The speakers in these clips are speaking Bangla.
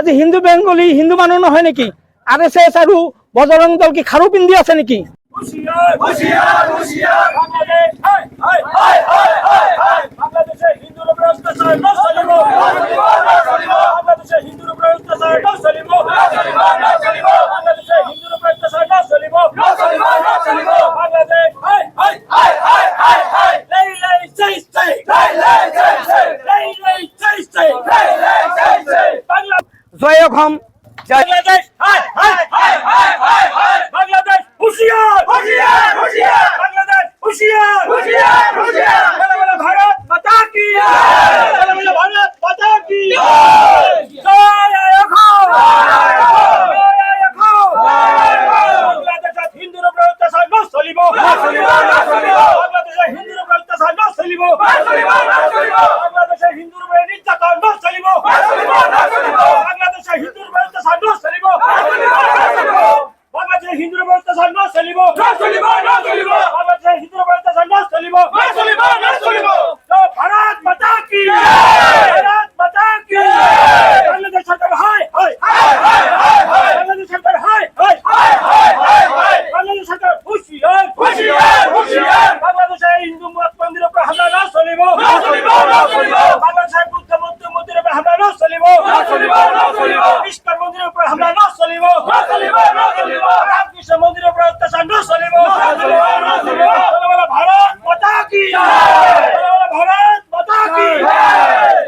আজি হিন্দু বেঙ্গলী হিন্দু বানানো হয় নাকি? RSS আৰু বজৰং দল কি খাৰু পিন্ধি আছে নেকি? বাংলাদেশে হিন্দুর উপর অত্যাচার না চলিব, বাংলাদেশে হিন্দুর উপর অত্যাচার না চলিব, বাংলাদেশে হিন্দুর উপর অত্যাচার না চলিব, বাংলাদেশ লাই লাই চাই চাই, লাই লাই চাই চাই, জয় অসম, জয় বাংলাদেশ বাংলাদেশ হুঁশিয়ার, বাংলাদেশ হুঁশিয়ার, ভারত মাতা কি ভারত মাতা কি জয় অসম, বাংলাদেশত হিন্দুর উপর অত্যাচার না চলিব, বাংলাদেশে হিন্দুর উপর অত্যাচার না চলিব, বাংলাদেশে হিন্দুর উপর নির্যাতন না চলিব, বাংলাদেশে হিন্দুর উপর অত্যাচার না চলিব, বাংলাদেশে হিন্দুর উপর অত্যাচার না চলিব, বাংলাদেশে হিন্দুর উপর অত্যাচার না চলিব, ভারত মাতা কি, ভারত মাতা কি, বাংলাদেশ সরকার হায় হায়, বাংলাদেশ সরকার হায় হায়, বাংলাদেশ সরকার হুঁশিয়ার, বাংলাদেশে হিন্দু মত মন্দিরের উপর হামলা না চলিব, বাংলাদেশে বুদ্ধ মন্দিরের উপর হামলা না চলিব, ইস্কন মন্দিরের উপর হামলা না চলিব, রামকৃষ্ণ মন্দিরের উপর অত্যাচার না চলিব, ভারত মাতা কি, ভারত মাতা কি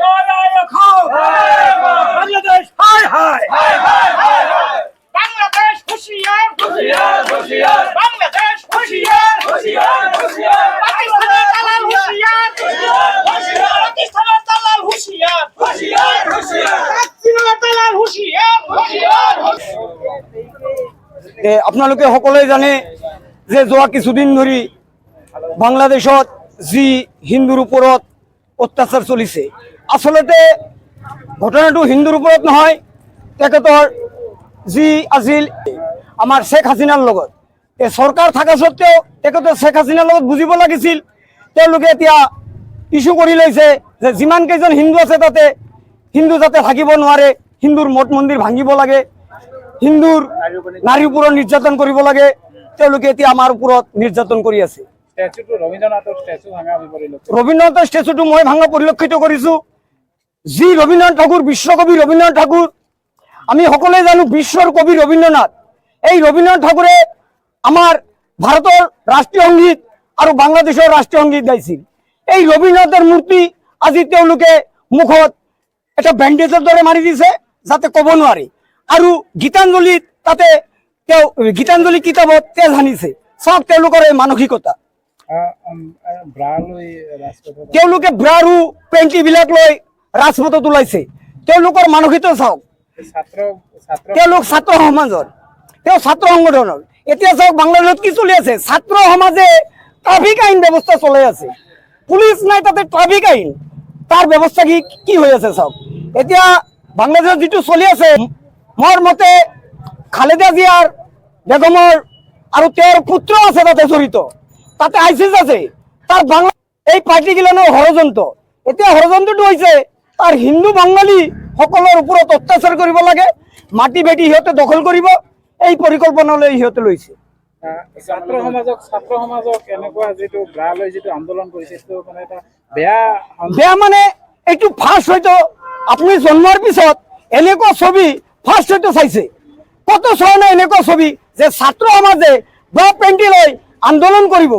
জয় অসম, বাংলাদেশ হায় হায়, বাংলাদেশ হুঁশিয়ার, বাংলাদেশ হুঁশিয়ার, পাকিস্তানের দালাল হুঁশিয়ার, পাকিস্তানের দালাল হুঁশিয়ার, পাকিস্তানের দালাল হুঁশিয়ার। আপোনালোকে সকলোৱে জানে যে যোৱা কিছুদিন ধৰি বাংলাদেশত যি হিন্দুৰ ওপৰত অত্যাচাৰ চলিছে, আচলতে ঘটনাটো হিন্দুৰ ওপৰত নহয়, তেখেতৰ যি আছিল আমাৰ শেখ হাছিনাৰ লগত চৰকাৰ থকা সত্ত্বেও তেখেতে শেখ হাছিনাৰ লগত বুজিব লাগিছিল। তেওঁলোকে এতিয়া ইস্যু কৰি লৈছে যে যিমান কেইজন হিন্দু আছে তাতে হিন্দু যাতে থাকিব নোৱাৰে, হিন্দুৰ মঠ মন্দিৰ ভাঙিব লাগে, হিন্দুৰ নাৰীৰ ওপৰত নিৰ্যাতন কৰিব লাগে। তেওঁলোকে এতিয়া আমাৰ ওপৰত নিৰ্যাতন কৰি আছে। ৰবীন্দ্ৰনাথৰ ষ্টেচুটো মই ভাঙা পৰিলক্ষিত কৰিছোঁ। যি ৰবীন্দ্ৰনাথ ঠাকুৰ, বিশ্বকবি ৰবীন্দ্ৰনাথ ঠাকুৰ, আমি সকলোৱে জানো বিশ্বৰ কবি ৰবীন্দ্ৰনাথ। এই ৰবীন্দ্ৰনাথ ঠাকুৰে আমাৰ ভাৰতৰ ৰাষ্ট্ৰীয় সংগীত আৰু বাংলাদেশৰ ৰাষ্ট্ৰীয় সংগীত গাইছিল। এই ৰবীন্দ্ৰনাথৰ মূৰ্তি আজি তেওঁলোকে মুখত এটা বেণ্ডেজৰ দৰে মাৰি দিছে যাতে ক'ব নোৱাৰে, আৰু গীতাঞ্জলিত তাতে তেওঁ গীতাঞ্জলি কিতাপত তেজ সানিছে। চাওক তেওঁলোকৰ এই মানসিকতা। তেওঁলোকে ব্ৰা আৰু পেণ্টিবিলাক লৈ ৰাজপথত ওলাইছে। তেওঁলোকৰ মানসিকতা চাওক। তেওঁলোক ছাত্ৰ সমাজৰ, তেওঁ ছাত্ৰ সংগঠনৰ। এতিয়া চাওক বাংলাদেশত কি চলি আছে, ছাত্ৰ সমাজে ট্ৰাফিক আইন ব্যৱস্থা চলাই আছে, পুলিচ নাই তাতে ট্ৰাফিক আইন, তাৰ ব্যৱস্থা কি হৈ আছে চাওক। এতিয়া বাংলাদেশত যিটো চলি আছে, মোৰ মতে খালেদা জিয়াৰ বেগমৰ আৰু তেওঁৰ পুত্ৰ আছে তাতে জড়িত, তাতে আইচিছ আছে। তাৰ বাংলা এই পাৰ্টিগিলানৰ ষড়যন্ত্ৰ। এতিয়া ষড়যন্ত্ৰটো হৈছে তাৰ হিন্দু বাঙালী সকলৰ ওপৰত অত্যাচাৰ কৰিব লাগে, মাটি ভেটি সিহঁতে দখল কৰিব, এই পৰিকল্পনালৈ সিহঁতে লৈছে। ছাত্ৰ সমাজক এনেকুৱা যিটো ব্ৰা লৈ যিটো আন্দোলন কৰিছে, এইটো মানে এটা বেয়া মানে এইটো ফাৰ্ষ্ট হয়তো আপুনি জন্মৰ পিছত এনেকুৱা ছবি ফাৰ্ষ্ট হয়তো চাইছে, কত চোৱা নাই এনেকুৱা ছবি যে ছাত্ৰ সমাজে ব্ৰা পেণ্টি লৈ আন্দোলন কৰিব।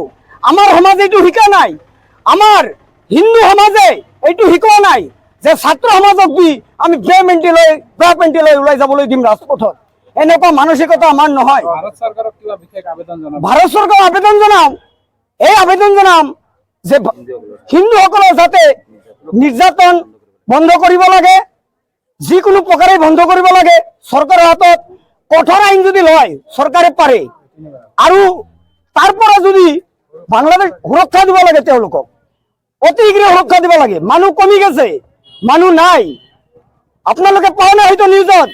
আমাৰ সমাজে এইটো শিকা নাই, আমাৰ হিন্দু সমাজে এইটো শিকোৱা নাই যে ছাত্ৰ সমাজক দি আমি ব্ৰা পেণ্টি লৈ ওলাই যাবলৈ দিম ৰাজপথত। এনেকুৱা মানসিকতা আমাৰ নহয়। ভাৰত চৰকাৰক কিবা বিশেষ আবেদন জনাব? ভাৰত চৰকাৰক আবেদন জনাম, এই আবেদন জনাম যে হিন্দুসকলৰ যাতে নিৰ্যাতন বন্ধ কৰিব লাগে, যিকোনো প্ৰকাৰে বন্ধ কৰিব লাগে। চৰকাৰৰ হাতত কঠোৰ আইন যদি লয় চৰকাৰে পাৰে, আৰু তাৰ পৰা যদি বাংলাদেশ সুৰক্ষা দিব লাগে, তেওঁলোকক অতি শীঘ্ৰে সুৰক্ষা দিব লাগে। মানুহ কমি গেছে, মানুহ নাই। আপোনালোকে পোৱা নাই হয়তো নিউজত,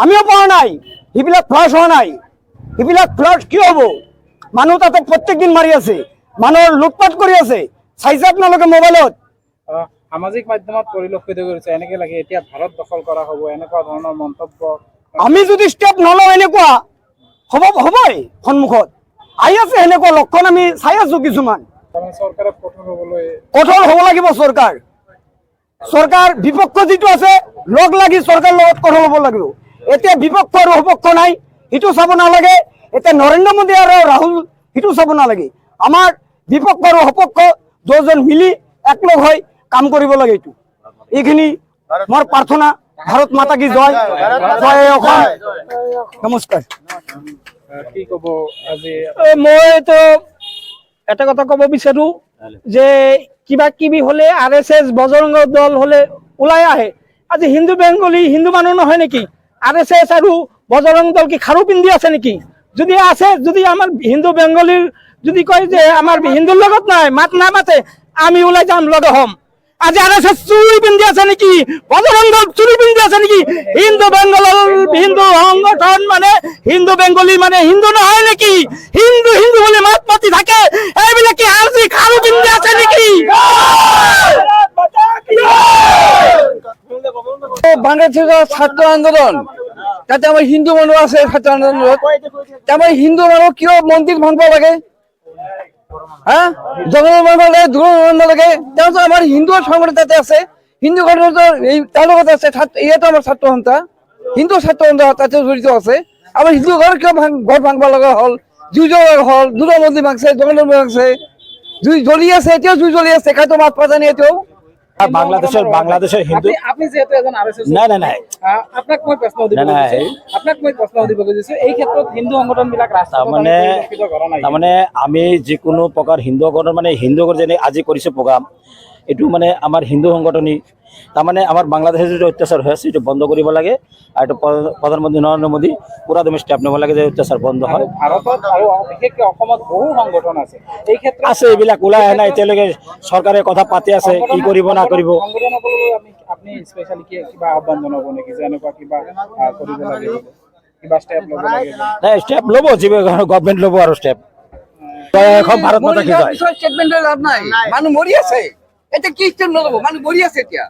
আমিও পোৱা নাই। সেইবিলাক ফ্লাছ হোৱা নাই। সেইবিলাক ফ্লাছ কি হ'ব? মানুহ তাতে প্ৰত্যেক দিন মাৰি আছে, মানুহৰ লুটপাট কৰি আছে। চাইছে আপোনালোকে মোবাইলত? সামাজিক মাধ্যমত পৰিলক্ষিত কৰিছে এনেকে লাগে এতিয়া ভাৰত দখল কৰা হ'ব এনেকুৱা ধৰণৰ মন্তব্য আমি যদি ষ্টেপ নলওঁ এনেকুৱা হ'বই সন্মুখত আহি আছে সেনেকুৱা লক্ষণ আমি চাই আছো কিছুমান তাৰমানে চৰকাৰে কঠোৰ হ'ব লাগিব চৰকাৰ বিপক্ষ যিটো আছে লগ লাগি চৰকাৰ লগত কঠোৰ হ'ব লাগিব এতিয়া বিপক্ষ আৰু সপক্ষ নাই সেইটো চাব নালাগে এতিয়া নৰেন্দ্ৰ মোদী আৰু ৰাহুল সেইটো চাব নালাগে আমাৰ বিপক্ষ আৰু সপক্ষ দুজন মিলি একলগ হৈ কাম কৰিব লাগে এইটো এইখিনি মোৰ প্ৰাৰ্থনা ভাৰত মাতা কি জয় জয় অসম নমস্কাৰ কি ক'ব আজি মইতো এটা কথা ক'ব বিচাৰো যে কিবা কিবি হলে RSS বজৰংগ দল হলে ওলাই আহে আজি হিন্দু বেংগলী হিন্দু মানুহ নহয় নেকি RSS আৰু বজৰং দল কি খাৰু পিন্ধি আছে নেকি যদি আছে যদি আমাৰ হিন্দু বেংগলীৰ যদি কয় যে আমাৰ হিন্দুৰ লগত নাই মাত নামাতে আমি ওলাই যাম লগে হম আজি RSS চুৰি পিন্ধি আছে নেকি বজৰং দল চুৰি পিন্ধি আছে নেকি হিন্দু বেংগলৰ হিন্দু সংগঠন মানে হিন্দু বেংগলী মানে হিন্দু নহয় নেকি হিন্দু হিন্দু বুলি মাত মাতি থাকে এইবিলাক কি আজি খাৰু পিন্ধি আছে নেকি বাংলাদেশের ছাত্র আন্দোলন তাতে আমার হিন্দু মানুষ আছে ছাত্র আন্দোলনত আমার হিন্দু মানুষ কিয় মন্দির ভাঙব লাগে হ্যাঁ জগন্নাথ মানব লাগে দূর মানব লাগে তো আমার হিন্দু সংগঠন তাতে আছে হিন্দু সংগঠন এই তার লগত আছে ইয়াতো আমার ছাত্র সন্থা হিন্দু ছাত্র সন্থা তাতে জড়িত আছে আমার হিন্দু ঘর কিয় ঘর ভাঙব লগা হল জুই জ্বলা হল দুর্গা মন্দির ভাঙছে জগন্নাথ মন্দির ভাঙছে জুই জ্বলি আছে এতিয়াও জুই জ্বলি আছে খাইতো মাত পাতা নেই এতিয়াও বাংলাদেশের হিন্দু আপনি যেহেতু এজন RSS নাই আপোনাক মই প্ৰশ্ন সুধিব খুজিছো এই ক্ষেত্ৰত হিন্দু সংগঠন বিলাক তাৰমানে আমি যিকোনো প্ৰকাৰ হিন্দু সংগঠন মানে হিন্দু যেনে আজি কৰিছে প্ৰগ্ৰাম এইটো মানে আমাৰ হিন্দু সংগঠনী তাৰমানে আমাৰ বাংলাদেশৰ যিটো অত্যাচাৰ হৈ আছে এইটো বন্ধ কৰিব লাগে আৰু প্ৰধানমন্ত্ৰী নৰেন্দ্ৰ মোদী পুৰা তুমি ষ্টেপ ল'ব লাগে যে অত্যাচাৰ বন্ধ হয় ভাৰতত আৰু বিশেষকৈ অসমত বহু সংগঠন আছে এই ক্ষেত্ৰত আছে এইবিলাক ওলাই অহা নাই এতিয়ালৈকে চৰকাৰে কথা পাতি আছে কি কৰিব না কৰিব সংগঠনসকললৈ আপুনি স্পেচিয়েলি কিবা আহ্বান জনাব নেকি যে এনেকুৱা কিবা কৰিব লাগে কিবা ষ্টেপ ল'ব লাগে নাই ষ্টেপ ল'ব যিবোৰ গভৰ্ণমেণ্ট ল'ব আৰু ষ্টেপ এখন ভাৰত মাতা কি জয় স্টেটমেন্টের লাভ নাই মানুষ মরি আছে এটা কি স্টেপ নলব মানুষ মরি আছে এতিয়া